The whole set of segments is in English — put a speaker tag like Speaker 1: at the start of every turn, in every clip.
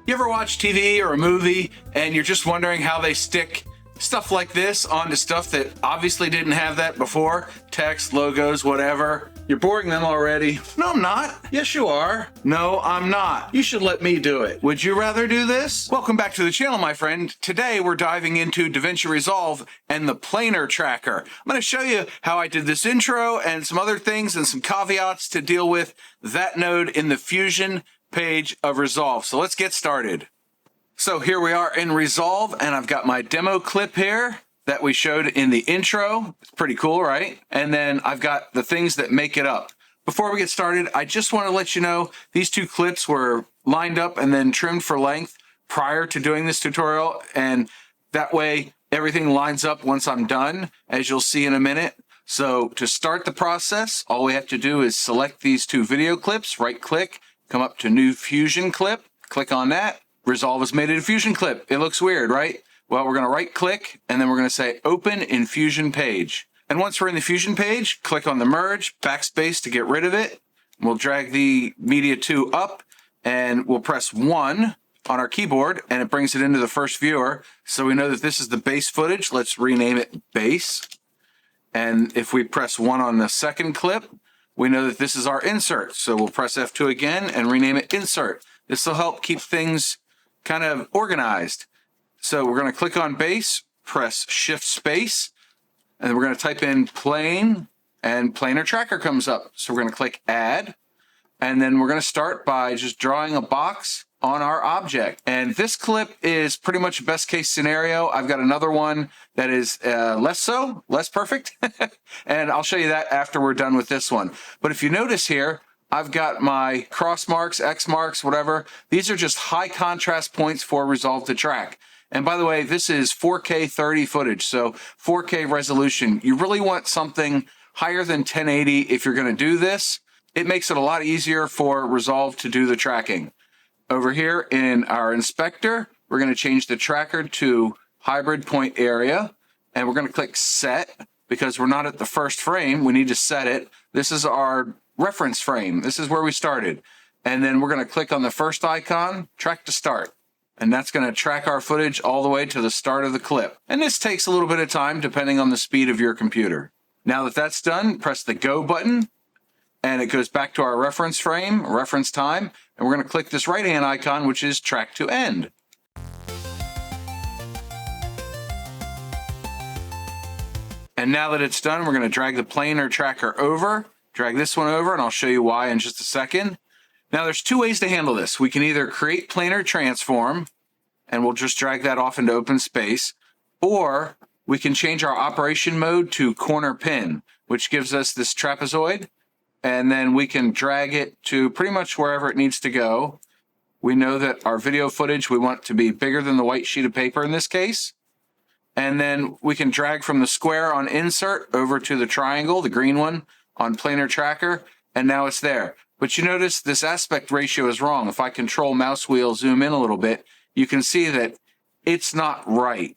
Speaker 1: You ever watch TV or a movie and you're just wondering how they stick stuff like this onto stuff that obviously didn't have that before? Text, logos, whatever. You're boring them already. No, I'm not. Yes, you are. No, I'm not. You should let me do it. Would you rather do this? Welcome back to the channel, my friend. Today, we're diving into Davinci Resolve and the Planar Tracker. I'm going to show you how I did this intro and some other things and some caveats to deal with that node in the Fusion page of Resolve. So let's get started. So here we are in Resolve, and I've got my demo clip here that we showed in the intro. It's pretty cool, right? And then I've got the things that make it up. Before we get started, I just want to let you know these two clips were lined up and then trimmed for length prior to doing this tutorial, and that way everything lines up once I'm done, as you'll see in a minute. So to start the process, all we have to do is select these two video clips, right click, come up to New Fusion Clip, click on that. Resolve has made it a Fusion clip. It looks weird, right? Well, we're going to right click and then we're going to say Open in Fusion Page. And once we're in the Fusion page, click on the merge, backspace to get rid of it. We'll drag the Media 2 up and we'll press 1 on our keyboard and it brings it into the first viewer. So we know that this is the base footage. Let's rename it base. And if we press 1 on the second clip, we know that this is our insert. So we'll press F2 again and rename it insert. This will help keep things kind of organized. So we're going to click on base, press shift space, and then we're going to type in plane, and Planar Tracker comes up. So we're going to click add, and then we're going to start by just drawing a box on our object. And this clip is pretty much a best case scenario. I've got another one that is less perfect, and I'll show you that after we're done with this one. But if you notice here, I've got my cross marks, X marks, whatever. These are just high contrast points for Resolve to track. And by the way, this is 4K 30 footage, so 4K resolution. You really want something higher than 1080 if you're going to do this. It makes it a lot easier for Resolve to do the tracking. Over here in our inspector, we're going to change the tracker to hybrid point area, and we're going to click set because we're not at the first frame. We need to set it. This is our reference frame. This is where we started. And then we're going to click on the first icon, track to start. And that's going to track our footage all the way to the start of the clip. And this takes a little bit of time depending on the speed of your computer. Now that that's done, press the go button and it goes back to our reference frame, reference time. And we're going to click this right-hand icon, which is track to end. And now that it's done, we're going to drag the Planar Tracker over. Drag this one over, and I'll show you why in just a second. Now, there's two ways to handle this. We can either create planar transform, and we'll just drag that off into open space, or we can change our operation mode to corner pin, which gives us this trapezoid, and then we can drag it to pretty much wherever it needs to go. We know that our video footage, we want to be bigger than the white sheet of paper in this case. And then we can drag from the square on insert over to the triangle, the green one, on Planar Tracker, and now it's there. But you notice this aspect ratio is wrong. If I control mouse wheel, zoom in a little bit, you can see that it's not right.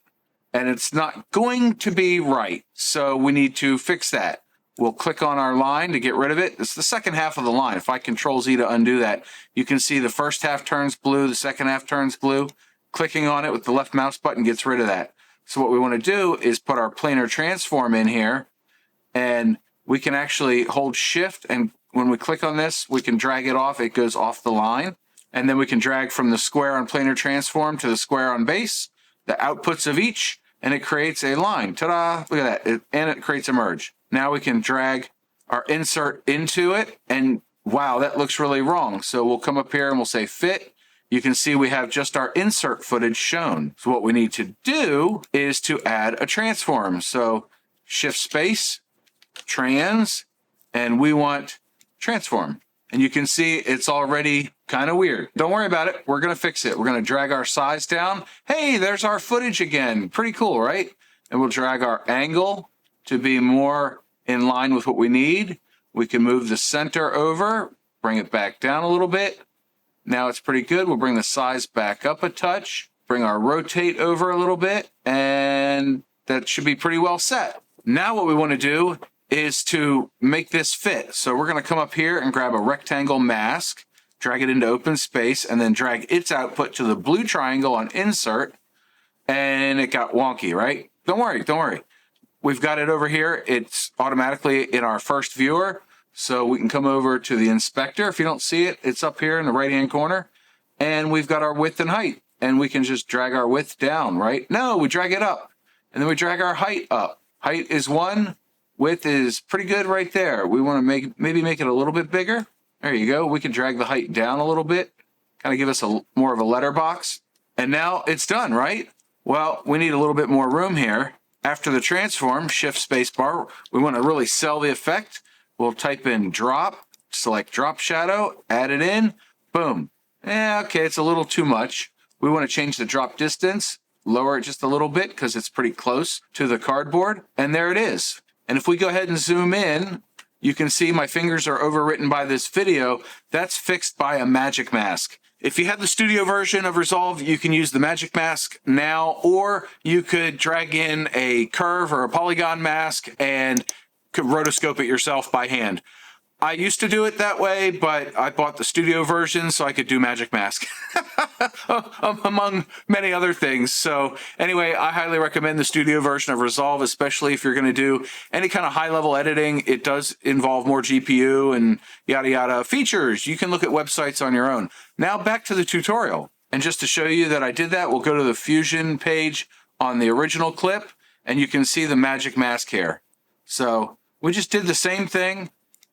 Speaker 1: And it's not going to be right. So we need to fix that. We'll click on our line to get rid of it. It's the second half of the line. If I control Z to undo that, you can see the first half turns blue, the second half turns blue. Clicking on it with the left mouse button gets rid of that. So what we want to do is put our planar transform in here, and we can actually hold shift, and when we click on this, we can drag it off. It goes off the line. And then we can drag from the square on planar transform to the square on base, the outputs of each, and it creates a line. Ta-da! Look at that. And it creates a merge. Now we can drag our insert into it, and wow, that looks really wrong. So we'll come up here and we'll say fit. You can see we have just our insert footage shown. So what we need to do is to add a transform. So shift space, trans, and we want transform. And you can see it's already kind of weird. Don't worry about it. We're going to fix it. We're going to drag our size down. Hey, there's our footage again. Pretty cool, right? And we'll drag our angle to be more in line with what we need. We can move the center over, bring it back down a little bit. Now it's pretty good. We'll bring the size back up a touch, bring our rotate over a little bit, and that should be pretty well set. Now what we want to do is to make this fit. So we're going to come up here and grab a rectangle mask, drag it into open space, and then drag its output to the blue triangle on insert, and it got wonky, right? Don't worry. We've got it over here. It's automatically in our first viewer, so we can come over to the inspector. If you don't see it, it's up here in the right-hand corner, and we've got our width and height, and we can just drag our width down, right? No, we drag it up, and then we drag our height up. Height is 1, width is pretty good right there. We want to maybe make it a little bit bigger. There you go. We can drag the height down a little bit, kind of give us more of a letterbox, and now it's done, right? Well, we need a little bit more room here. After the transform, shift space bar, we want to really sell the effect. We'll type in drop, select drop shadow, add it in, boom. Okay, it's a little too much. We want to change the drop distance, lower it just a little bit because it's pretty close to the cardboard, and there it is. And if we go ahead and zoom in, you can see my fingers are overwritten by this video. That's fixed by a magic mask. If you have the studio version of Resolve, you can use the magic mask now, or you could drag in a curve or a polygon mask and could rotoscope it yourself by hand. I used to do it that way, but I bought the studio version so I could do magic mask, among many other things. So anyway, I highly recommend the studio version of Resolve, especially if you're going to do any kind of high-level editing. It does involve more GPU and yada yada features. You can look at websites on your own. Now back to the tutorial. And just to show you that I did that, we'll go to the Fusion page on the original clip, and you can see the magic mask here. So we just did the same thing.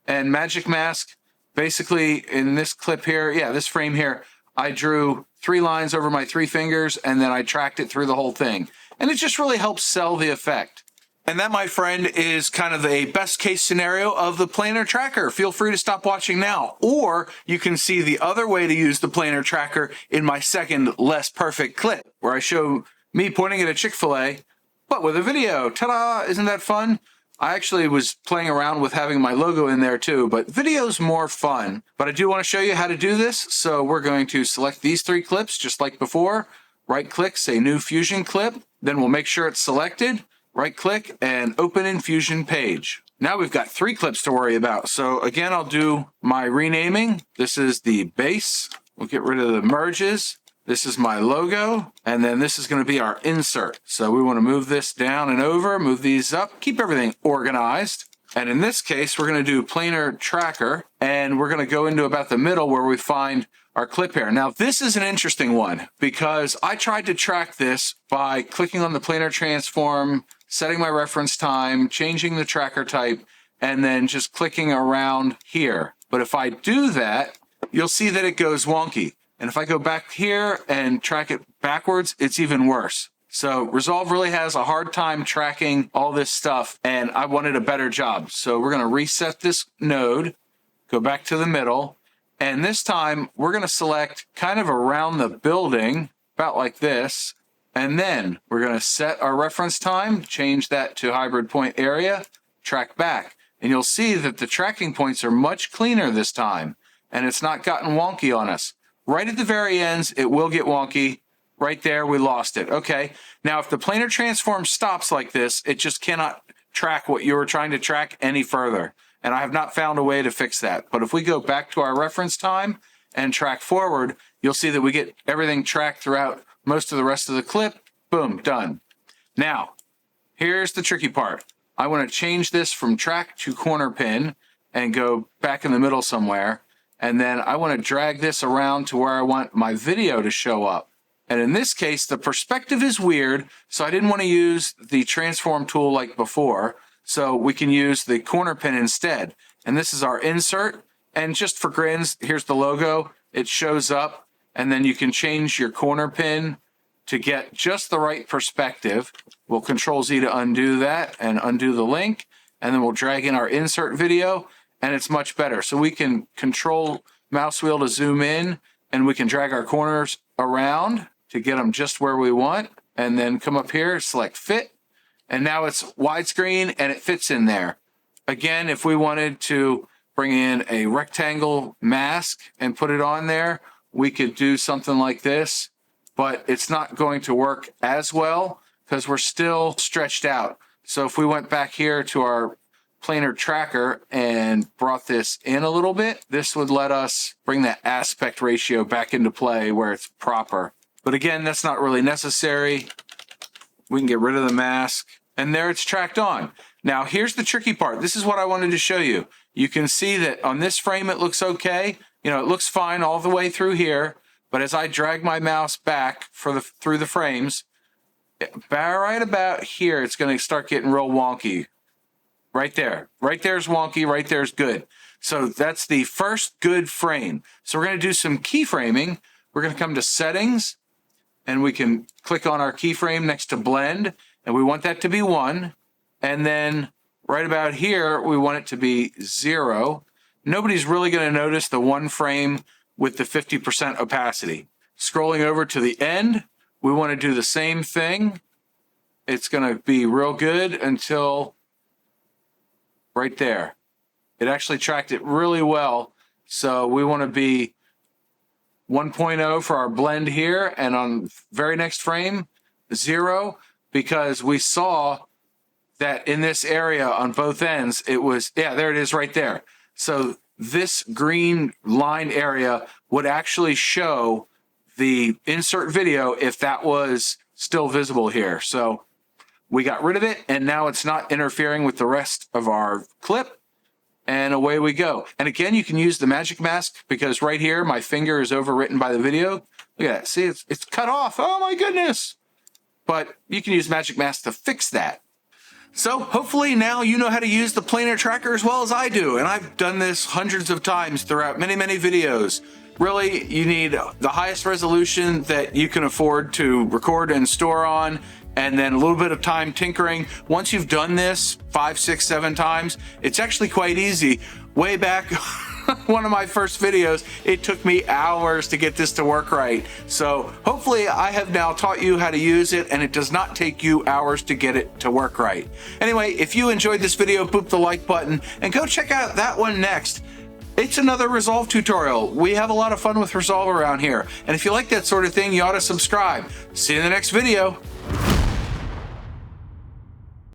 Speaker 1: And magic mask, basically in this clip here, this frame here, I drew 3 lines over my 3 fingers, and then I tracked it through the whole thing. And it just really helps sell the effect. And that, my friend, is kind of a best case scenario of the Planar Tracker. Feel free to stop watching now. Or you can see the other way to use the Planar Tracker in my second, less perfect clip, where I show me pointing at a Chick-fil-A, but with a video. Ta-da! Isn't that fun? I actually was playing around with having my logo in there too, but video's more fun. But I do want to show you how to do this. So we're going to select these 3 clips just like before. Right click, say new Fusion clip. Then we'll make sure it's selected. Right click and open in Fusion page. Now we've got 3 clips to worry about. So again, I'll do my renaming. This is the base. We'll get rid of the merges. This is my logo, and then this is going to be our insert. So we want to move this down and over, move these up, keep everything organized. And in this case, we're going to do Planar Tracker, and we're going to go into about the middle where we find our clip here. Now, this is an interesting one because I tried to track this by clicking on the planar transform, setting my reference time, changing the tracker type, and then just clicking around here. But if I do that, you'll see that it goes wonky. And if I go back here and track it backwards, it's even worse. So Resolve really has a hard time tracking all this stuff, and I wanted a better job. So we're going to reset this node, go back to the middle, and this time we're going to select kind of around the building, about like this, and then we're going to set our reference time, change that to hybrid point area, track back, and you'll see that the tracking points are much cleaner this time, and it's not gotten wonky on us. Right at the very ends, it will get wonky. Right there, we lost it. Okay, now if the planar transform stops like this, it just cannot track what you were trying to track any further. And I have not found a way to fix that. But if we go back to our reference time and track forward, you'll see that we get everything tracked throughout most of the rest of the clip. Boom, done. Now, here's the tricky part. I want to change this from track to corner pin and go back in the middle somewhere. And then I want to drag this around to where I want my video to show up. And in this case, the perspective is weird, so I didn't want to use the transform tool like before. So we can use the corner pin instead. And this is our insert. And just for grins, here's the logo. It shows up, and then you can change your corner pin to get just the right perspective. We'll Control Z to undo that and undo the link. And then we'll drag in our insert video, and it's much better. So we can control mouse wheel to zoom in, and we can drag our corners around to get them just where we want, and then come up here, select fit, and now it's widescreen and it fits in there. Again, if we wanted to bring in a rectangle mask and put it on there, we could do something like this, but it's not going to work as well because we're still stretched out. So if we went back here to our Planar Tracker and brought this in a little bit, this would let us bring that aspect ratio back into play where it's proper. But again, that's not really necessary. We can get rid of the mask, and there it's tracked on. Now, here's the tricky part. This is what I wanted to show you. You can see that on this frame, it looks okay. You know, it looks fine all the way through here, but as I drag my mouse back through the frames, right about here, it's going to start getting real wonky. Right there. Right there's wonky, right there's good. So that's the first good frame. So we're going to do some keyframing. We're going to come to settings, and we can click on our keyframe next to blend, and we want that to be 1. And then right about here, we want it to be 0. Nobody's really going to notice the 1 frame with the 50% opacity. Scrolling over to the end, we want to do the same thing. It's going to be real good until right there. It actually tracked it really well. So we want to be 1.0 for our blend here, and on very next frame, 0, because we saw that in this area on both ends, it was, yeah, there it is right there. So this green line area would actually show the insert video if that was still visible here. So we got rid of it, and now it's not interfering with the rest of our clip, and away we go. And again, you can use the magic mask, because right here, my finger is overwritten by the video. Look at that. See, it's cut off. Oh my goodness. But you can use magic mask to fix that. So hopefully now you know how to use the Planar Tracker as well as I do. And I've done this hundreds of times throughout many, many videos. Really, you need the highest resolution that you can afford to record and store on, and then a little bit of time tinkering. Once you've done this 5, 6, 7 times, it's actually quite easy. Way back, one of my first videos, it took me hours to get this to work right. So hopefully I have now taught you how to use it, and it does not take you hours to get it to work right. Anyway, if you enjoyed this video, boop the like button and go check out that one next. It's another Resolve tutorial. We have a lot of fun with Resolve around here. And if you like that sort of thing, you ought to subscribe. See you in the next video.